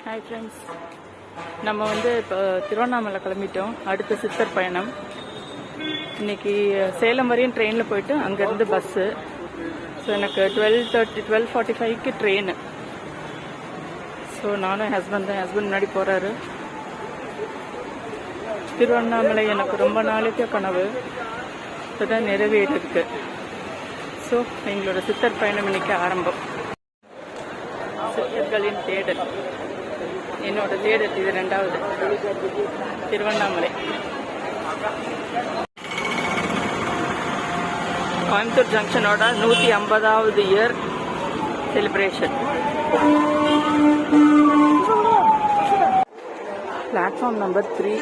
Hi friends, நம்ம இப்போ திருவண்ணாமலை கிளம்பிட்டோம். அடுத்த சித்தர் பயணம். இன்னைக்கு சேலம் வரையும் ட்ரெயினில் போயிட்டு அங்கேருந்து பஸ்ஸு. ஸோ எனக்கு 12:45க்கு ட்ரெயின். ஸோ நானும் ஹஸ்பண்ட் முன்னாடி போகிறாரு. திருவண்ணாமலை எனக்கு ரொம்ப நாளைக்கு கனவு, இப்போதான் நிறைவேறிருக்கு. ஸோ எங்களோட சித்தர் பயணம் இன்னைக்கு ஆரம்பம். சித்தர்களின் தேடல், என்னோட தேடல் இது 2வது. திருவண்ணாமலை, கோயம்புத்தூர் ஜங்ஷனோட 150வது இயர் செலிப்ரேஷன். Platform number 3.